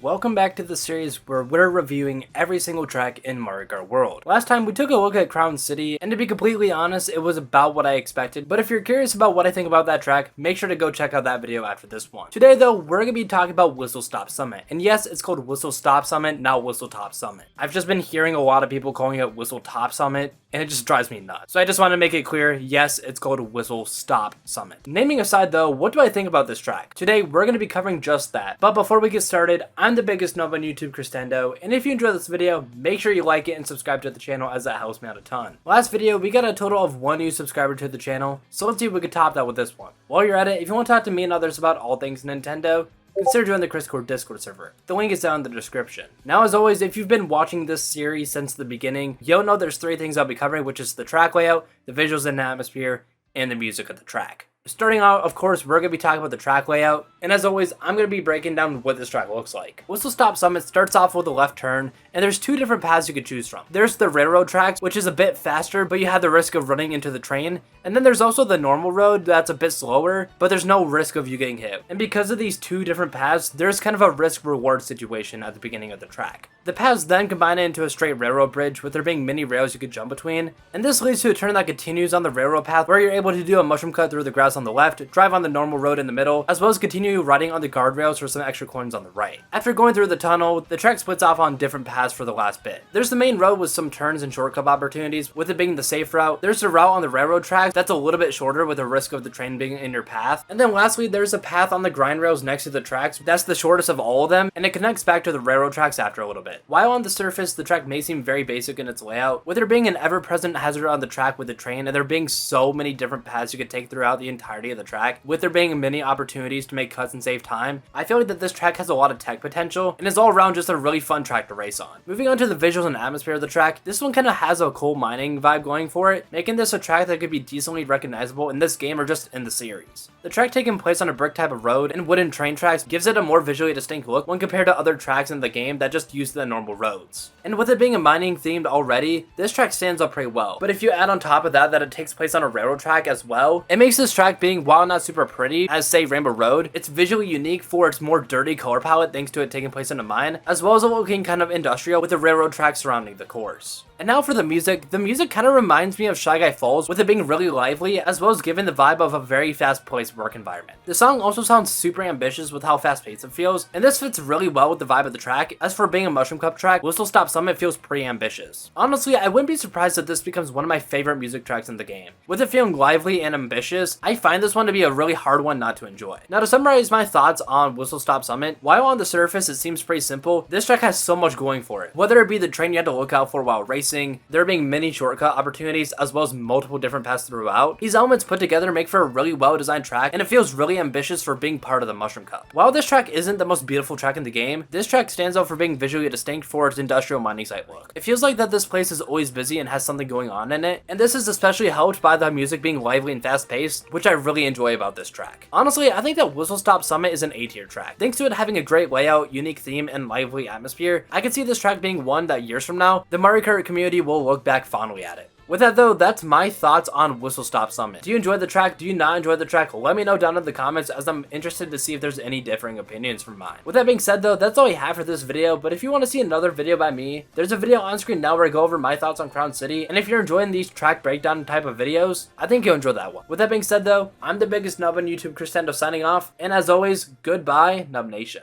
Welcome back to the series where we're reviewing every single track in Mario Kart World. Last time we took a look at Crown City, and to be completely honest, it was about what I expected, but if you're curious about what I think about that track, make sure to go check out that video after this one. Today though, we're going to be talking about Whistlestop Summit, and yes, it's called Whistlestop Summit, not Whistletop Summit. I've just been hearing a lot of people calling it Whistletop Summit, and it just drives me nuts. So I just want to make it clear, yes, it's called Whistlestop Summit. Naming aside though, what do I think about this track? Today, we're going to be covering just that, but before we get started, I'm the biggest nub on YouTube, Christendo, and if you enjoyed this video, make sure you like it and subscribe to the channel as that helps me out a ton. Last video, we got a total of 1 new subscriber to the channel, so let's see if we can top that with this one. While you're at it, if you want to talk to me and others about all things Nintendo, consider joining the Discord server. The link is down in the description. Now, as always, if you've been watching this series since the beginning, you'll know there's 3 things I'll be covering, which is the track layout, the visuals and atmosphere, and the music of the track. Starting out, of course, we're going to be talking about the track layout, and as always, I'm going to be breaking down what this track looks like. Whistlestop Summit starts off with a left turn, and there's 2 different paths you could choose from. There's the railroad tracks, which is a bit faster, but you have the risk of running into the train, and then there's also the normal road that's a bit slower, but there's no risk of you getting hit. And because of these 2 different paths, there's kind of a risk-reward situation at the beginning of the track. The paths then combine into a straight railroad bridge, with there being many rails you could jump between, and this leads to a turn that continues on the railroad path, where you're able to do a mushroom cut through the grass on the left, drive on the normal road in the middle, as well as continue riding on the guardrails for some extra coins on the right. After going through the tunnel, the track splits off on different paths for the last bit. There's the main road with some turns and shortcut opportunities, with it being the safe route. There's the route on the railroad tracks that's a little bit shorter with the risk of the train being in your path. And then lastly, there's a path on the grind rails next to the tracks that's the shortest of all of them, and it connects back to the railroad tracks after a little bit. While on the surface, the track may seem very basic in its layout, with there being an ever-present hazard on the track with the train, and there being so many different paths you could take throughout the entirety of the track, with there being many opportunities to make cuts and save time, I feel like that this track has a lot of tech potential and is all around just a really fun track to race on. Moving on to the visuals and atmosphere of the track, this one kind of has a coal mining vibe going for it, making this a track that could be decently recognizable in this game or just in the series. The track taking place on a brick type of road and wooden train tracks gives it a more visually distinct look when compared to other tracks in the game that just use the normal roads. And with it being a mining themed already, this track stands up pretty well. But if you add on top of that it takes place on a railroad track as well, it makes this track being, while not super pretty, as say Rainbow Road, it's visually unique for its more dirty color palette thanks to it taking place in a mine, as well as a looking kind of industrial with the railroad track surrounding the course. And now for the music kind of reminds me of Shy Guy Falls, with it being really lively, as well as giving the vibe of a very fast-paced work environment. The song also sounds super ambitious with how fast-paced it feels, and this fits really well with the vibe of the track. As for being a Mushroom Cup track, Whistlestop Summit feels pretty ambitious. Honestly, I wouldn't be surprised if this becomes one of my favorite music tracks in the game. With it feeling lively and ambitious, I find this one to be a really hard one not to enjoy. Now to summarize my thoughts on Whistlestop Summit, while on the surface it seems pretty simple, this track has so much going for it. Whether it be the train you have to look out for while racing, there being many shortcut opportunities, as well as multiple different paths throughout, these elements put together make for a really well designed track, and it feels really ambitious for being part of the Mushroom Cup. While this track isn't the most beautiful track in the game, this track stands out for being visually distinct for its industrial mining site look. It feels like that this place is always busy and has something going on in it, and this is especially helped by the music being lively and fast paced, which I really enjoy about this track. Honestly, I think that Whistlestop Summit is an A-tier track. Thanks to it having a great layout, unique theme, and lively atmosphere, I can see this track being one that years from now, the Mario Kart community will look back fondly at it. With that though, that's my thoughts on Whistlestop Summit. Do you enjoy the track? Do you not enjoy the track? Let me know down in the comments, as I'm interested to see if there's any differing opinions from mine. With that being said though, that's all I have for this video, but if you want to see another video by me, there's a video on screen now where I go over my thoughts on Crown City, and if you're enjoying these track breakdown type of videos, I think you'll enjoy that one. With that being said though, I'm the biggest nub on YouTube, Christendo, signing off, and as always, goodbye, Nub Nation.